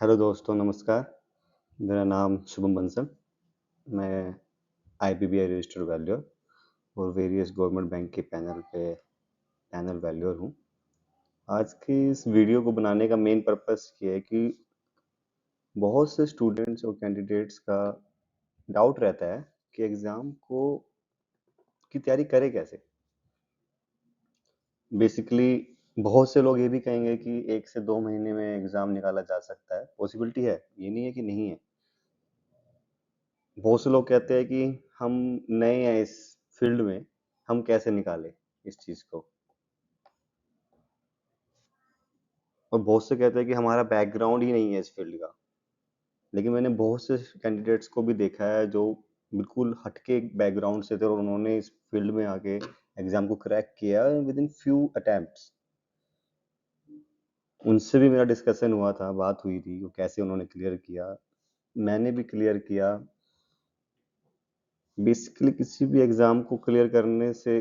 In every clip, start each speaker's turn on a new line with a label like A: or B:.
A: Hello दोस्तों, नमस्कार। मेरा नाम शुभम बंसल। मैं आईपीबीआई रजिस्टर्ड वैल्यूअर और वेरियस गवर्नमेंट बैंक के पैनल वैल्यूअर हूँ। आज की इस वीडियो को बनाने का मेन पर्पस ये है कि बहुत से स्टूडेंट्स और कैंडिडेट्स का डाउट रहता है कि एग्ज़ाम को की तैयारी करें कैसे। बेसिकली बहुत से लोग ये भी कहेंगे कि 1 से 2 महीने में एग्ज़ाम निकाला जा सकता है। पॉसिबिलिटी है, ये नहीं है कि नहीं है। बहुत से लोग कहते हैं कि हम नए हैं इस फील्ड में, हम कैसे निकालें इस चीज़ को। और बहुत से कहते हैं कि हमारा बैकग्राउंड ही नहीं है इस फील्ड का। लेकिन मैंने बहुत से कैंडिडेट्स को भी देखा है जो बिल्कुल हटके बैकग्राउंड से थे और उन्होंने इस फील्ड में आके एग्जाम को क्रैक किया विद इन फ्यू अटेम्प्ट्स। उनसे भी मेरा डिस्कशन हुआ था, बात हुई थी, वो कैसे उन्होंने क्लियर किया। मैंने भी क्लियर किया। बेसिकली किसी भी एग्जाम को क्लियर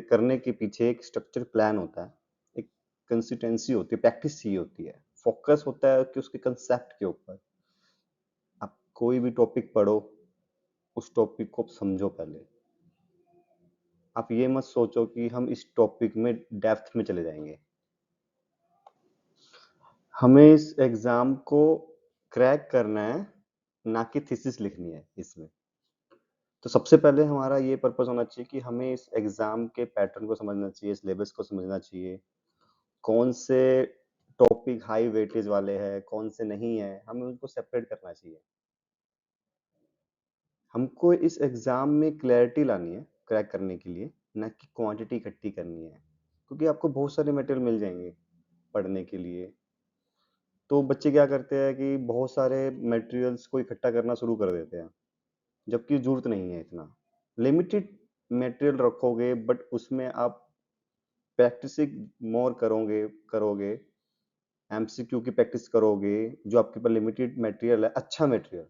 A: करने के पीछे एक स्ट्रक्चर प्लान होता है, एक कंसिस्टेंसी होती है, प्रैक्टिस चाहिए होती है, फोकस होता है कि उसके कंसेप्ट के ऊपर। आप कोई भी टॉपिक पढ़ो, उस टॉपिक को समझो पहले। आप ये मत सोचो कि हम इस टॉपिक में डेप्थ में चले जाएंगे। हमें इस एग्जाम को क्रैक करना है, ना कि थीसिस लिखनी है इसमें। तो सबसे पहले हमारा ये पर्पस होना चाहिए कि हमें इस एग्जाम के पैटर्न को समझना चाहिए, सिलेबस को समझना चाहिए, कौन से टॉपिक हाई वेटेज वाले हैं, कौन से नहीं है, हमें उनको सेपरेट करना चाहिए। हमको इस एग्जाम में क्लैरिटी लानी है क्रैक करने के लिए, ना कि क्वांटिटी इकट्ठी करनी है, क्योंकि आपको बहुत सारे मटेरियल मिल जाएंगे पढ़ने के लिए। तो बच्चे क्या करते हैं कि बहुत सारे मटेरियल्स को इकट्ठा करना शुरू कर देते हैं, जबकि जरूरत नहीं है इतना। लिमिटेड मटेरियल रखोगे बट उसमें आप प्रैक्टिसिंग मोर करोगे करोगे एमसीक्यू की प्रैक्टिस करोगे, जो आपके पास लिमिटेड मटेरियल है, अच्छा मटेरियल,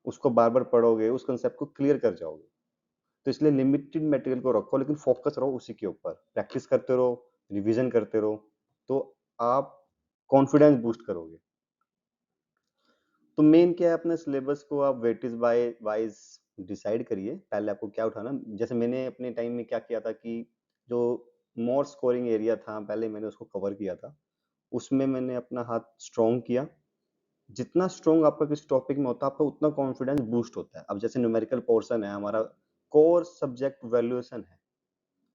A: उसको बार बार पढ़ोगे, उस कंसेप्ट को क्लियर कर जाओगे। तो इसलिए लिमिटेड मटेरियल को रखो, लेकिन फोकस रहो उसी के ऊपर, प्रैक्टिस करते रहो, रिवीजन करते रहो, तो आप कॉन्फिडेंस बूस्ट करोगे। तो मेन क्या है, अपने सिलेबस को आप वेटेज बाय वाइज डिसाइड करिए। पहले आपको क्या उठाना, जैसे मैंने अपने टाइम में क्या किया था कि जो मोर स्कोरिंग एरिया था पहले मैंने उसको कवर किया था, उसमें मैंने अपना हाथ स्ट्रॉन्ग किया। जितना स्ट्रॉन्ग आपका किस टॉपिक में होता है, आपका उतना कॉन्फिडेंस बूस्ट होता है। अब जैसे न्यूमेरिकल पोर्शन है हमारा, कोर सब्जेक्ट वैल्यूएशन है।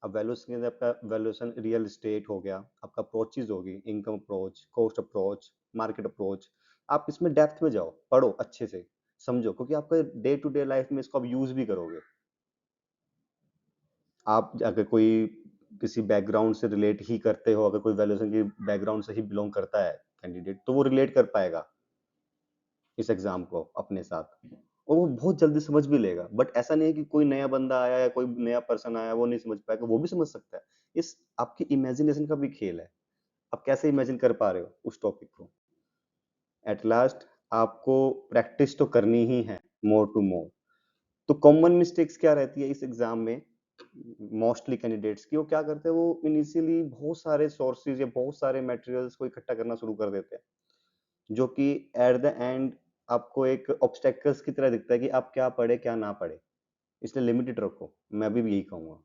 A: अब वैल्यूएशन के अंदर आपका वैल्यूएशन रियल एस्टेट हो गया, आपका अप्रोचेज होगी, income approach, cost approach, market approach. आप इसमें डेप्थ में जाओ, पढ़ो अच्छे से, समझो, क्योंकि आपका डे टू डे लाइफ में इसको आप यूज भी करोगे। आप अगर कोई किसी बैकग्राउंड से रिलेट ही करते हो, अगर कोई वैल्यूएशन की बैकग्राउंड से ही बिलोंग करता है कैंडिडेट, तो वो रिलेट कर पाएगा इस एग्जाम को अपने साथ, और वो बहुत जल्दी समझ भी लेगा। बट ऐसा नहीं है कि कोई नया बंदा आया या कोई नया पर्सन आया वो नहीं समझ पाएगा, वो भी समझ सकता है। इस आपकी इमेजिनेशन का भी खेल है, आप कैसे इमेजिन कर पा रहे हो उस टॉपिक को। एट लास्ट आपको प्रैक्टिस तो करनी ही है, मोर टू मोर। तो कॉमन मिस्टेक्स क्या रहती है इस एग्जाम में, मोस्टली कैंडिडेट्स की, वो क्या करते हैं, वो इनिशियली बहुत सारे सोर्सेज या बहुत सारे मटेरियल्स को इकट्ठा करना शुरू कर देते हैं, जो कि एट द एंड आपको एक ऑब्स्टेकल्स की तरह दिखता है कि आप क्या पढ़े क्या ना पढ़े। इसलिए लिमिटेड रखो, मैं अभी भी यही कहूंगा।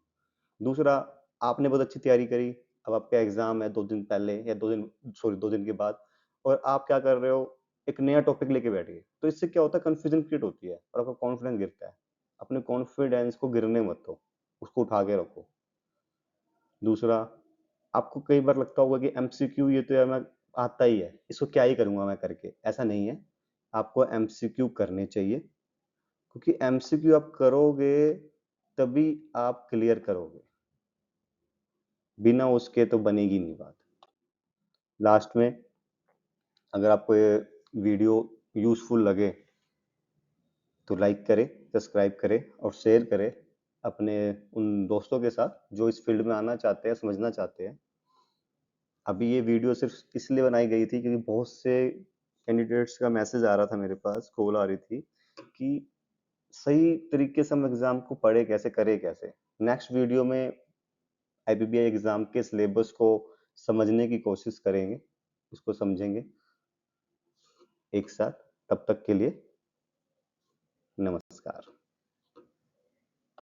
A: दूसरा, आपने बहुत अच्छी तैयारी करी, अब आपका एग्जाम है 2 दिन पहले या 2 दिन के बाद, और आप क्या कर रहे हो, एक नया टॉपिक लेके बैठ गए, तो इससे क्या होता है, कंफ्यूजन क्रिएट होती है और आपका कॉन्फिडेंस गिरता है। अपने कॉन्फिडेंस को गिरने मत दो, उसको उठा के रखो। दूसरा, आपको कई बार लगता होगा कि एमसीक्यू ये तो यार मैं आता ही है, इसको क्या ही करूंगा मैं करके। ऐसा नहीं है, आपको एमसीक्यू करने चाहिए, क्योंकि एमसीक्यू आप करोगे तभी आप क्लियर करोगे, बिना उसके तो बनेगी नहीं बात। लास्ट में, अगर आपको ये वीडियो यूजफुल लगे तो लाइक करें, सब्सक्राइब करें और शेयर करें अपने उन दोस्तों के साथ जो इस फील्ड में आना चाहते हैं, समझना चाहते हैं। अभी ये वीडियो सिर्फ इसलिए बनाई गई थी क्योंकि बहुत से कैंडिडेट्स का मैसेज आ रहा था मेरे पास, कॉल आ रही थी कि सही तरीके से हम एग्जाम को पढ़े कैसे, करे कैसे। नेक्स्ट वीडियो में आईपीबीआई एग्जाम के सिलेबस को समझने की कोशिश करेंगे, उसको समझेंगे एक साथ। तब तक के लिए नमस्कार।